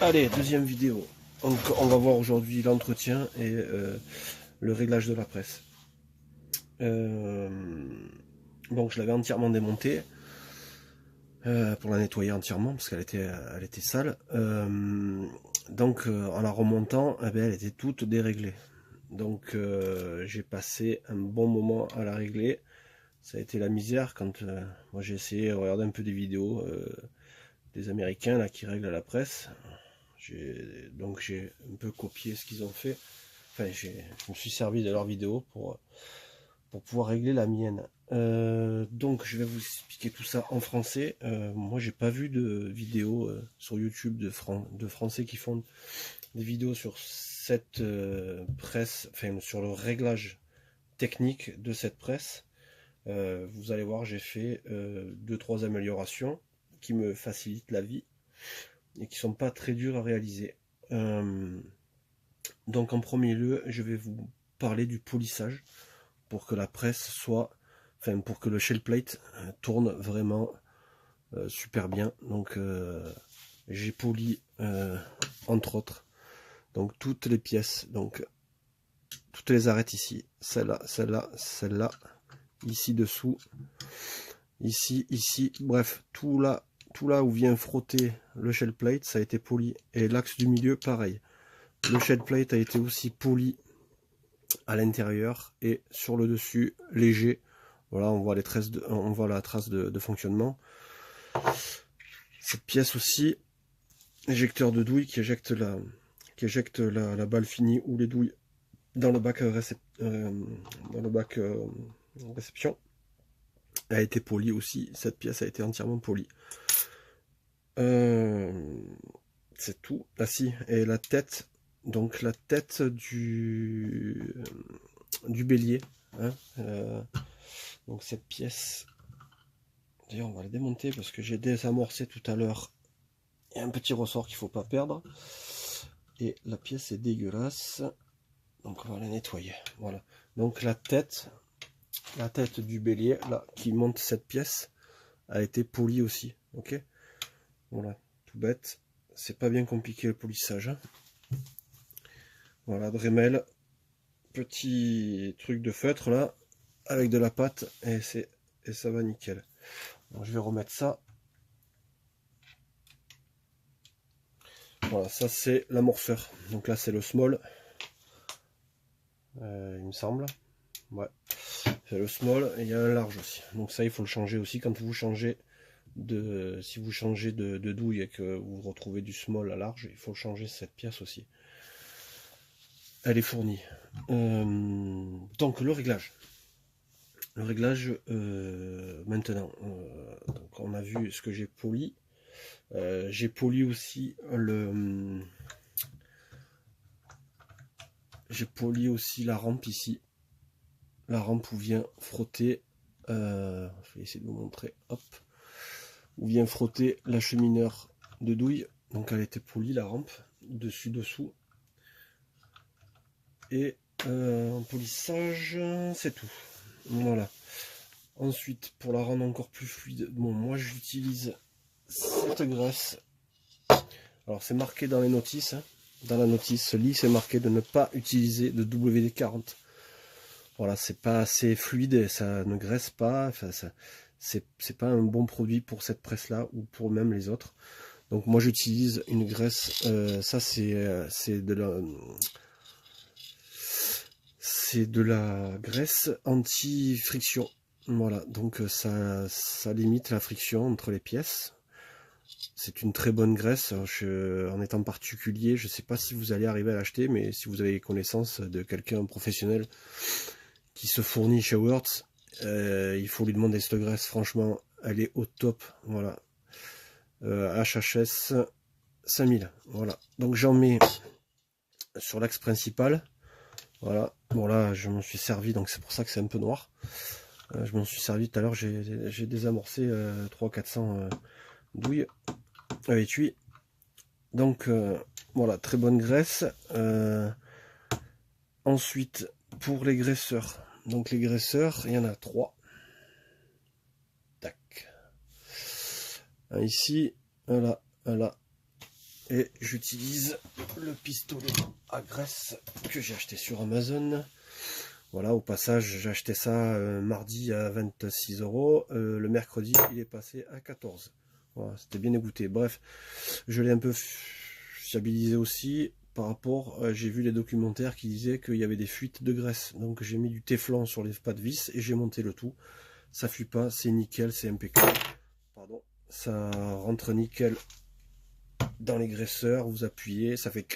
Allez, deuxième vidéo. Donc, on va voir aujourd'hui l'entretien et le réglage de la presse. Euh, donc je l'avais entièrement démontée pour la nettoyer entièrement parce elle était sale. En la remontant, eh bien, elle était toute déréglée. Donc j'ai passé un bon moment à la régler. Ça a été la misère quand moi j'ai essayé de regarder un peu des vidéos des Américains là qui règlent la presse. Donc j'ai un peu copié ce qu'ils ont fait. Enfin, je me suis servi de leurs vidéos pour pouvoir régler la mienne. Donc je vais vous expliquer tout ça en français. Moi j'ai pas vu de vidéo sur YouTube de Français qui font des vidéos sur cette presse, enfin sur le réglage technique de cette presse. Vous allez voir, j'ai fait 2-3 améliorations qui me facilitent la vie et qui sont pas très dures à réaliser. Donc en premier lieu, je vais vous parler du polissage pour que la presse soit, enfin pour que le shell plate tourne vraiment super bien. Donc j'ai poli entre autres donc toutes les pièces, donc toutes les arêtes ici, celle-là, celle-là, celle-là, ici dessous, ici, bref, tout là où vient frotter le shell plate, ça a été poli. Et l'axe du milieu, pareil. Le shell plate a été aussi poli à l'intérieur et sur le dessus, léger. Voilà, on voit on voit la trace de fonctionnement. Cette pièce aussi, éjecteur de douille qui éjecte la balle finie ou les douilles dans le bac, réception, a été polie aussi. Cette pièce a été entièrement polie. C'est tout. Ah si, et la tête, donc la tête du bélier. Hein, donc cette pièce, d'ailleurs on va la démonter parce que j'ai désamorcé tout à l'heure. Il y a un petit ressort qu'il faut pas perdre. Et la pièce est dégueulasse. Donc on va la nettoyer. Voilà. Donc la tête du bélier, là, qui monte cette pièce, a été polie aussi. Ok. Voilà. Tout bête. C'est pas bien compliqué le polissage. Hein. Voilà, Dremel. Petit truc de feutre là, avec de la pâte, et ça va nickel. Donc, je vais remettre ça. Voilà, ça c'est l'amorceur. Donc là c'est le small. Il me semble. Ouais. C'est le small et il y a un large aussi. Donc ça il faut le changer aussi quand vous changez si vous changez de douille et que vous retrouvez du small à large, il faut changer cette pièce aussi. Elle est fournie. Donc le réglage. Le réglage maintenant. Donc on a vu ce que j'ai poli. J'ai poli aussi j'ai poli aussi la rampe ici. La rampe où vient frotter. Je vais essayer de vous montrer. Hop. Où vient frotter l'achemineur de douille. Donc elle était polie la rampe. Dessus, dessous. Et en polissage, c'est tout. Voilà. Ensuite, pour la rendre encore plus fluide, bon, moi j'utilise cette graisse. Alors c'est marqué dans les notices. Hein. Dans la notice lit, c'est marqué de ne pas utiliser de WD-40. Voilà, c'est pas assez fluide et ça ne graisse pas. Enfin, c'est pas un bon produit pour cette presse là ou pour même les autres. Donc moi j'utilise une graisse. Ça c'est de la graisse anti-friction. Voilà, donc ça limite la friction entre les pièces. C'est une très bonne graisse. En étant particulier, je ne sais pas si vous allez arriver à l'acheter, mais si vous avez connaissance de quelqu'un professionnel qui se fournit chez Words, il faut lui demander cette graisse. Franchement, elle est au top. Voilà. HHS 5000. Voilà. Donc j'en mets sur l'axe principal. Voilà. Bon là, je m'en suis servi, donc c'est pour ça que c'est un peu noir. Je m'en suis servi tout à l'heure. J'ai désamorcé 300-400 douilles à étui. Donc voilà, très bonne graisse. Ensuite, pour les graisseurs. Donc les graisseurs, il y en a 3. Tac. Un ici, un là, et j'utilise le pistolet à graisse que j'ai acheté sur Amazon. Voilà, au passage, j'ai acheté ça mardi à 26 €. Le mercredi, il est passé à 14. Voilà, c'était bien égoutté. Bref, je l'ai un peu fiabilisé aussi par rapport, j'ai vu les documentaires qui disaient qu'il y avait des fuites de graisse. Donc j'ai mis du téflon sur les pas de vis et j'ai monté le tout. Ça fuit pas, c'est nickel, c'est impeccable. Pardon. Ça rentre nickel dans les graisseurs, vous appuyez, ça fait...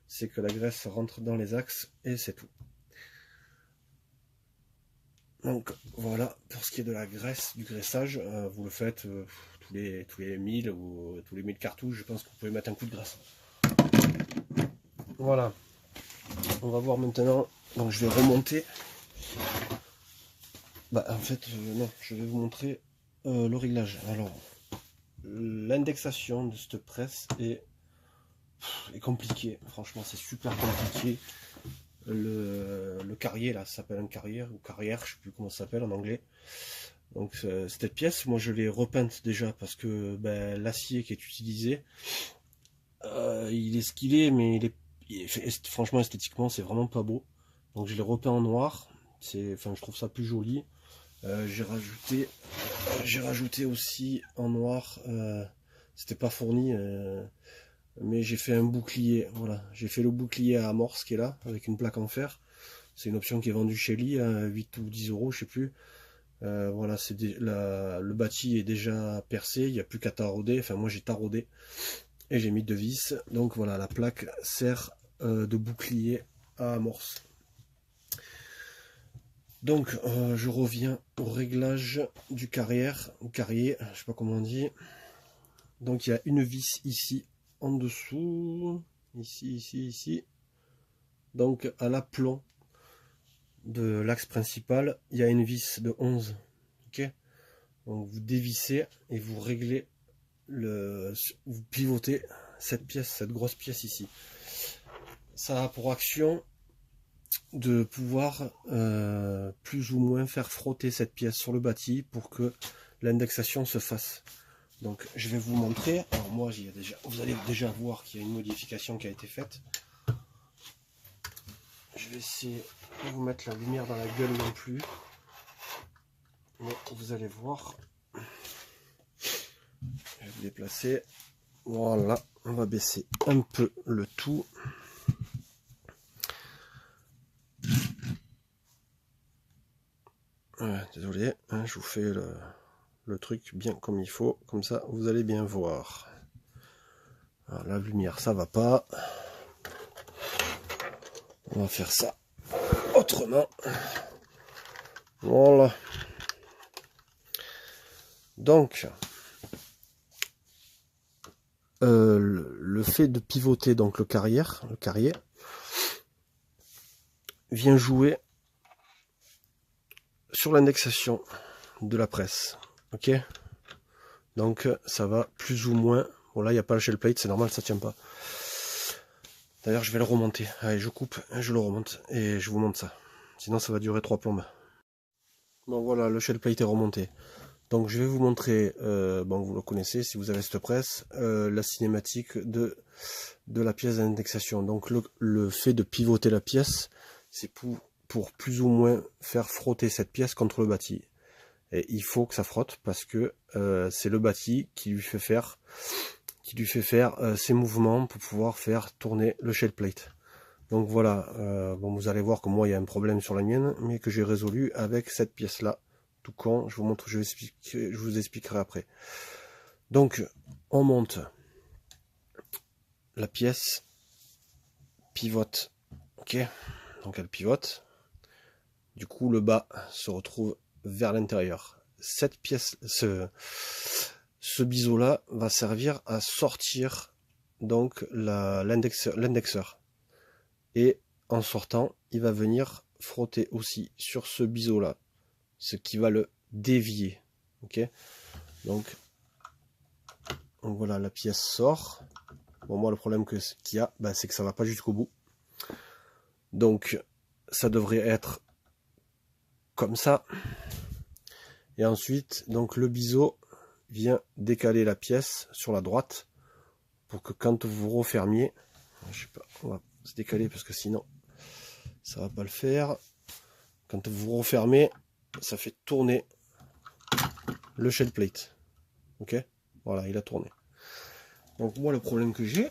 C'est que la graisse rentre dans les axes et c'est tout. Donc voilà, pour ce qui est de la graisse, du graissage, vous le faites tous les 1000 ou tous les 1000 cartouches, je pense que vous pouvez mettre un coup de graisse. Voilà, on va voir maintenant, donc je vais remonter. Bah en fait, non, je vais vous montrer le réglage. Alors, l'indexation de cette presse est compliquée, franchement c'est super compliqué. Le carrier là, ça s'appelle un carrière ou carrière, je sais plus comment ça s'appelle en anglais. Donc cette pièce, moi je l'ai repeinte déjà parce que ben, l'acier qui est utilisé, il est ce qu'il est, mais franchement esthétiquement c'est vraiment pas beau. Donc je l'ai repeint en noir. Enfin je trouve ça plus joli. J'ai rajouté aussi en noir. C'était pas fourni. Mais j'ai fait un bouclier, voilà, j'ai fait le bouclier à amorce qui est là, avec une plaque en fer. C'est une option qui est vendue chez Lee à 8 ou 10 €, je sais plus. Voilà, le bâti est déjà percé, il n'y a plus qu'à tarauder, enfin moi j'ai taraudé, et j'ai mis 2 vis. Donc voilà, la plaque sert de bouclier à amorce. Donc je reviens au réglage du carrière, ou carrier, je sais pas comment on dit. Donc il y a une vis ici, en dessous, ici, donc à l'aplomb de l'axe principal, il y a une vis de 11, ok. Donc vous dévissez et vous réglez vous pivotez cette pièce, cette grosse pièce ici. Ça a pour action de pouvoir plus ou moins faire frotter cette pièce sur le bâti pour que l'indexation se fasse. Donc je vais vous montrer. Alors moi vous allez déjà voir qu'il y a une modification qui a été faite. Je vais essayer de vous mettre la lumière dans la gueule non plus. Mais vous allez voir. Je vais vous déplacer. Voilà, on va baisser un peu le tout. Ouais, désolé, hein, je vous fais le truc bien comme il faut. Comme ça, vous allez bien voir. Alors, la lumière, ça va pas. On va faire ça autrement. Voilà. Donc, le fait de pivoter donc le carrier vient jouer sur l'indexation de la presse. Ok. Donc ça va plus ou moins. Bon là il n'y a pas le shell plate, c'est normal, ça tient pas. D'ailleurs je vais le remonter. Allez, je coupe, je le remonte et je vous montre ça. Sinon ça va durer 3 plombes. Bon voilà, le shell plate est remonté. Donc je vais vous montrer, bon vous le connaissez si vous avez cette presse, la cinématique de la pièce d'indexation. Donc le fait de pivoter la pièce, c'est pour plus ou moins faire frotter cette pièce contre le bâti. Et il faut que ça frotte parce que c'est le bâti qui lui fait faire ces mouvements pour pouvoir faire tourner le shell plate. Donc voilà, bon vous allez voir que moi il y a un problème sur la mienne, mais que j'ai résolu avec cette pièce là. Tout con, je vous montre, je vous expliquerai après. Donc on monte la pièce, pivote, ok, donc elle pivote. Du coup le bas se retrouve vers l'intérieur. Cette pièce, ce biseau là va servir à sortir donc l'indexeur. Et en sortant, il va venir frotter aussi sur ce biseau là, ce qui va le dévier. Ok, donc voilà, la pièce sort. Bon, moi le problème qu'il y a, c'est que ça va pas jusqu'au bout. Donc ça devrait être comme ça. Et ensuite, donc le biseau vient décaler la pièce sur la droite pour que quand vous refermiez, je sais pas, on va se décaler parce que sinon ça va pas le faire. Quand vous refermez, ça fait tourner le shell plate. Ok, voilà, il a tourné. Donc moi le problème que j'ai,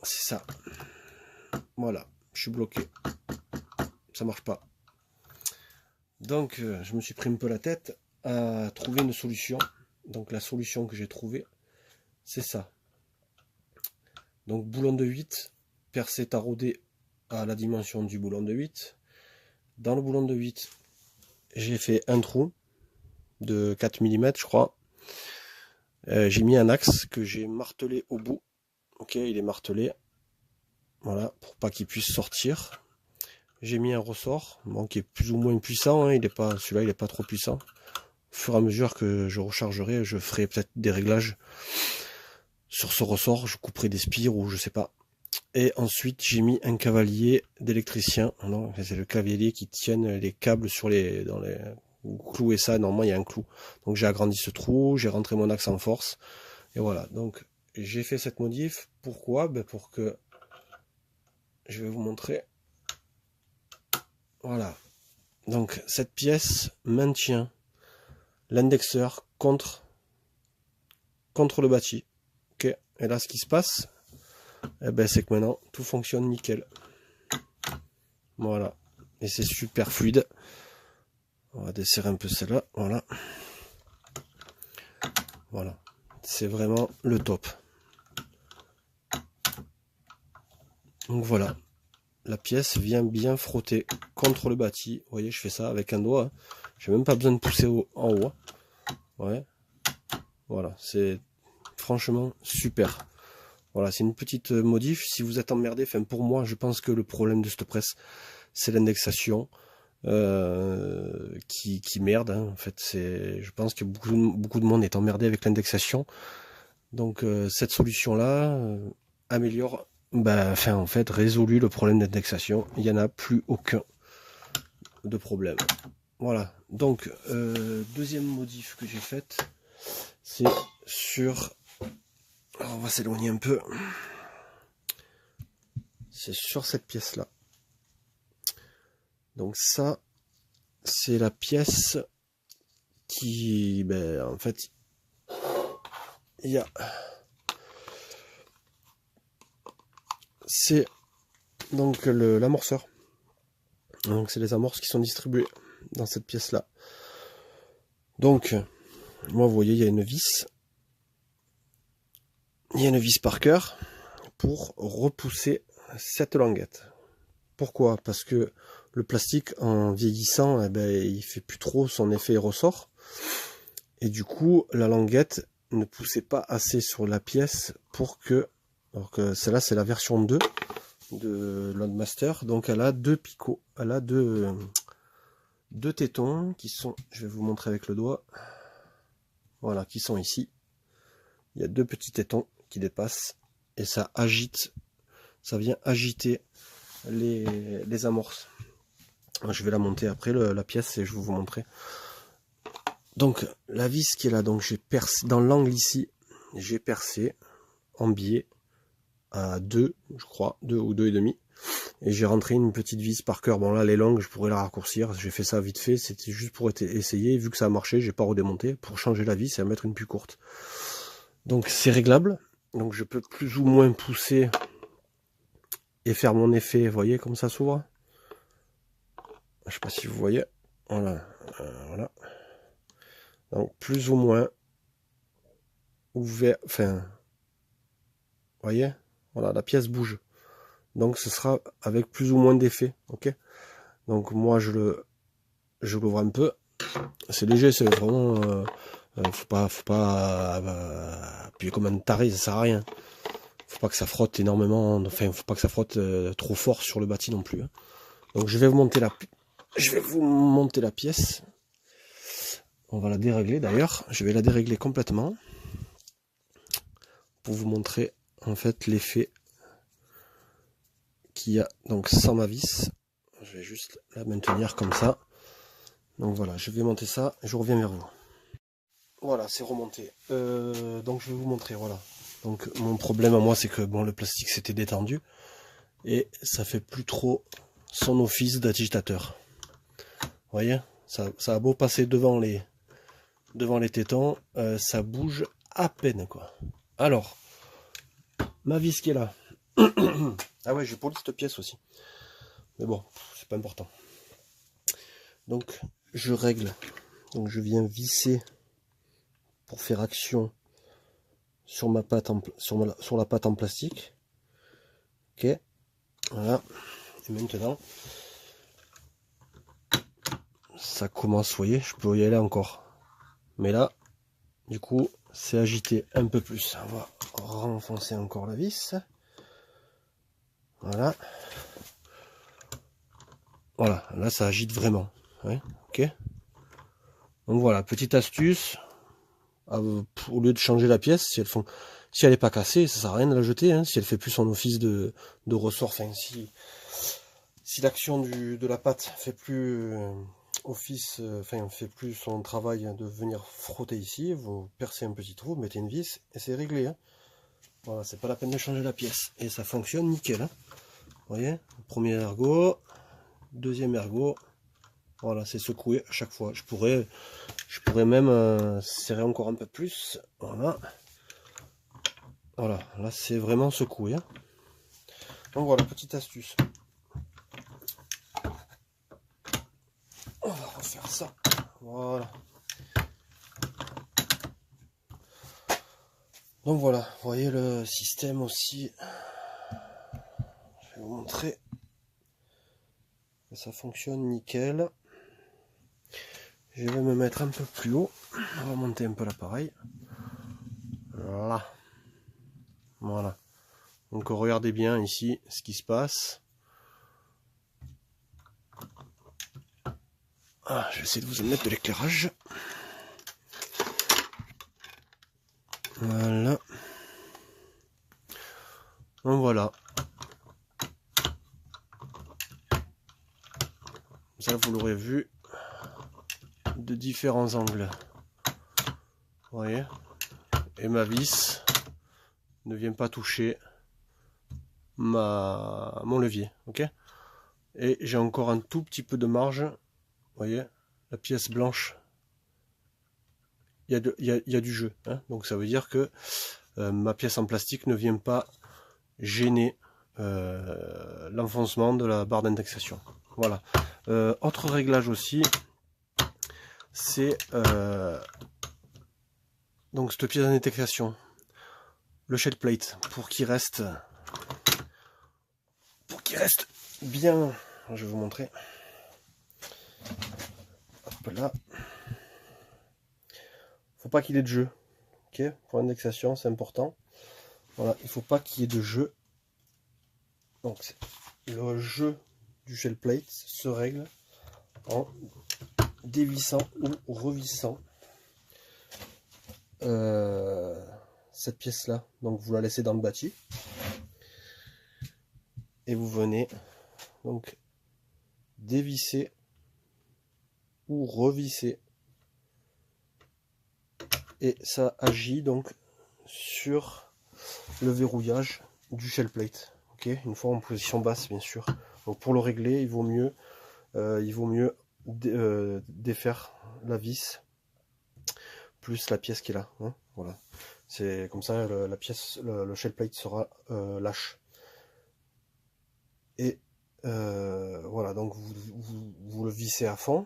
c'est ça. Voilà, je suis bloqué. Ça marche pas. Donc je me suis pris un peu la tête à trouver une solution. Donc la solution que j'ai trouvée, c'est ça. Donc boulon de 8, percé taraudé à la dimension du boulon de 8. Dans le boulon de 8, j'ai fait un trou de 4 mm je crois. J'ai mis un axe que j'ai martelé au bout. Ok, il est martelé. Voilà, pour pas qu'il puisse sortir. J'ai mis un ressort, bon, qui est plus ou moins puissant, hein, celui-là il est pas trop puissant. Au fur et à mesure que je rechargerai, je ferai peut-être des réglages sur ce ressort, je couperai des spires ou je sais pas. Et ensuite j'ai mis un cavalier d'électricien. C'est le cavalier qui tienne les câbles sur vous clouez ça, normalement il y a un clou. Donc j'ai agrandi ce trou, j'ai rentré mon axe en force. Et voilà, donc j'ai fait cette modif. Pourquoi? Pour que je vais vous montrer. Voilà. Donc cette pièce maintient l'indexeur contre le bâti. Ok. Et là ce qui se passe, c'est que maintenant tout fonctionne nickel. Voilà. Et c'est super fluide. On va desserrer un peu celle-là. Voilà. Voilà. C'est vraiment le top. Donc voilà. La pièce vient bien frotter contre le bâti. Vous voyez, je fais ça avec un doigt. Hein. J'ai même pas besoin de pousser en haut. Ouais. Voilà. C'est franchement super. Voilà, c'est une petite modif. Si vous êtes emmerdé, enfin pour moi, je pense que le problème de cette presse, c'est l'indexation qui merde. Hein. En fait, je pense que beaucoup de monde est emmerdé avec l'indexation. Donc cette solution-là améliore, en fait, résolu le problème d'indexation. Il n'y en a plus aucun de problème. Voilà. Donc deuxième modif que j'ai faite, c'est sur. Alors, on va s'éloigner un peu. C'est sur cette pièce-là. Donc ça, c'est la pièce qui, en fait, il y a. C'est donc l'amorceur. Donc c'est les amorces qui sont distribuées dans cette pièce-là. Donc, moi, vous voyez, il y a une vis. Il y a une vis par cœur pour repousser cette languette. Pourquoi? Parce que le plastique, en vieillissant, il fait plus trop son effet ressort. Et du coup, la languette ne poussait pas assez sur la pièce pour que... Alors que celle-là, c'est la version 2 de Loadmaster. Donc elle a deux picots. Elle a deux tétons qui sont... Je vais vous montrer avec le doigt. Voilà, qui sont ici. Il y a deux petits tétons qui dépassent. Et ça agite. Ça vient agiter les amorces. Je vais la monter après la pièce et je vais vous montrer. Donc la vis qui est là, donc j'ai percé dans l'angle ici, j'ai percé en biais à 2, je crois, 2 ou 2,5, et j'ai rentré une petite vis par cœur. Bon là elle est longue, je pourrais la raccourcir, j'ai fait ça vite fait, c'était juste pour essayer, vu que ça a marché, j'ai pas redémonté pour changer la vis et la mettre une plus courte. Donc c'est réglable, donc je peux plus ou moins pousser et faire mon effet, vous voyez comme ça s'ouvre. Je sais pas si vous voyez, voilà, voilà. Donc plus ou moins ouvert, enfin, vous voyez, voilà, la pièce bouge. Donc ce sera avec plus ou moins d'effet, ok. Donc moi je l'ouvre un peu. C'est léger, c'est vraiment, faut pas appuyer comme un taré, ça sert à rien. Faut pas que ça frotte énormément, enfin faut pas que ça frotte trop fort sur le bâti non plus. Hein. Donc je vais vous monter la pièce. On va la dérégler d'ailleurs. Je vais la dérégler complètement pour vous montrer en fait l'effet qu'il y a donc sans ma vis. Je vais juste la maintenir comme ça. Donc voilà, je vais monter ça et je reviens vers vous. Voilà, c'est remonté. Donc je vais vous montrer, voilà. Donc mon problème à moi, c'est que bon, le plastique s'était détendu et ça fait plus trop son office d'agitateur. Vous voyez, ça a beau passer devant les tétons, ça bouge à peine, quoi. Alors, ma vis qui est là. Ah ouais, j'ai poli cette pièce aussi. Mais bon, c'est pas important. Donc, je règle. Donc, je viens visser pour faire action sur ma pâte sur la pâte en plastique. Ok, voilà. Et maintenant, ça commence, vous voyez, je peux y aller encore. Mais là, du coup, c'est agité un peu plus. On va renfoncer encore la vis. Voilà. Voilà, là ça agite vraiment. Ouais, ok. Donc voilà, petite astuce. Au lieu de changer la pièce, si elle est pas cassée, ça sert à rien de la jeter, hein, si elle fait plus son office de ressort. Enfin, si l'action de la pâte fait plus fait plus son travail de venir frotter ici, vous percez un petit trou, mettez une vis et c'est réglé. Hein. Voilà, c'est pas la peine de changer la pièce. Et ça fonctionne nickel. Hein. Vous voyez, premier ergot, deuxième ergot. Voilà, c'est secoué à chaque fois. Je pourrais même serrer encore un peu plus. Voilà. Voilà, là c'est vraiment secoué. Hein. Donc voilà, petite astuce. On va refaire ça. Voilà. Donc voilà, vous voyez le système aussi. Je vais vous montrer. Ça fonctionne nickel. Je vais me mettre un peu plus haut. On va monter un peu l'appareil. Là. Voilà. Donc regardez bien ici ce qui se passe. Ah, je vais essayer de vous mettre de l'éclairage. Voilà. Donc voilà. Ça, vous l'aurez vu de différents angles. Vous voyez? Et ma vis ne vient pas toucher mon levier. Ok? Et j'ai encore un tout petit peu de marge. Vous voyez? La pièce blanche. Il y a du jeu. Hein, donc ça veut dire que ma pièce en plastique ne vient pas gêner l'enfoncement de la barre d'indexation. Voilà. Autre réglage aussi, c'est donc cette pièce d'indexation, le shell plate, pour qu'il reste bien. Je vais vous montrer. Hop là. Faut pas qu'il ait de jeu. Ok, pour l'indexation, c'est important. Voilà, il faut pas qu'il y ait de jeu. Donc le jeu du shell plate se règle en dévissant ou revissant cette pièce là. Donc vous la laissez dans le bâti et vous venez donc dévisser ou revisser, et ça agit donc sur le verrouillage du shell plate. Ok, une fois en position basse bien sûr. Donc pour le régler, il vaut mieux défaire la vis plus la pièce qui est là. Hein, voilà, c'est comme ça la pièce, le shell plate sera lâche. Et voilà, donc vous le vissez à fond.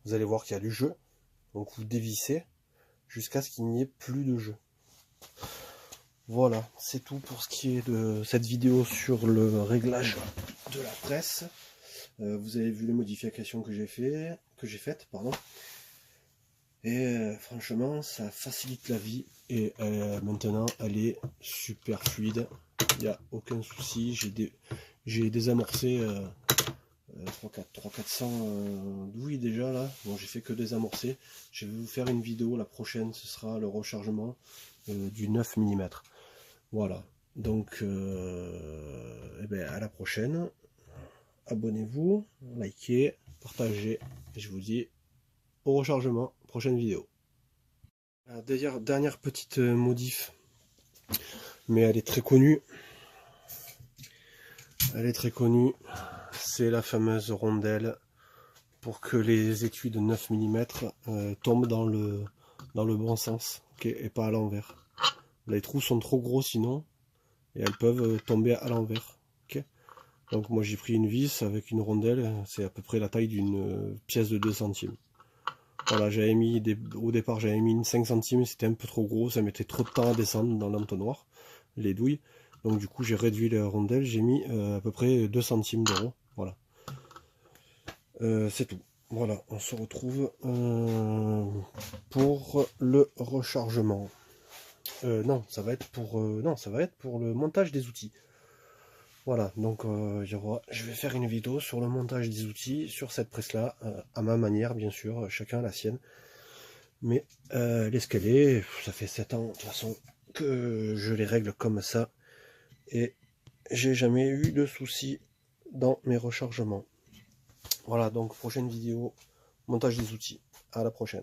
Vous allez voir qu'il y a du jeu. Donc vous dévissez jusqu'à ce qu'il n'y ait plus de jeu. Voilà, c'est tout pour ce qui est de cette vidéo sur le réglage de la presse. Vous avez vu les modifications que j'ai faites, pardon. Et franchement, ça facilite la vie. Et maintenant, elle est super fluide. Il n'y a aucun souci. J'ai désamorcé 300-400 douilles déjà là. Bon, j'ai fait que désamorcer. Je vais vous faire une vidéo. La prochaine, ce sera le rechargement du 9 mm. Voilà. Donc, à la prochaine. Abonnez-vous, likez, partagez. Et je vous dis au rechargement, prochaine vidéo. Dernière petite modif mais elle est très connue. Elle est très connue. C'est la fameuse rondelle pour que les étuis de 9 mm tombent dans le bon sens, okay, et pas à l'envers. Les trous sont trop gros sinon, et elles peuvent tomber à l'envers. Okay. Donc moi j'ai pris une vis avec une rondelle, c'est à peu près la taille d'une pièce de 2 centimes. Voilà, j'avais mis au départ j'avais mis une 5 centimes, c'était un peu trop gros, ça mettait trop de temps à descendre dans l'entonnoir, les douilles. Donc du coup j'ai réduit la rondelle, j'ai mis à peu près 2 centimes d'euros. Voilà. C'est tout. Voilà, on se retrouve pour le rechargement. Non, ça va être pour le montage des outils. Voilà, donc je vais faire une vidéo sur le montage des outils sur cette presse là, à ma manière bien sûr, chacun a la sienne. Mais l'escalier, ça fait 7 ans de toute façon que je les règle comme ça et j'ai jamais eu de soucis dans mes rechargements. Voilà, donc prochaine vidéo, montage des outils. À la prochaine.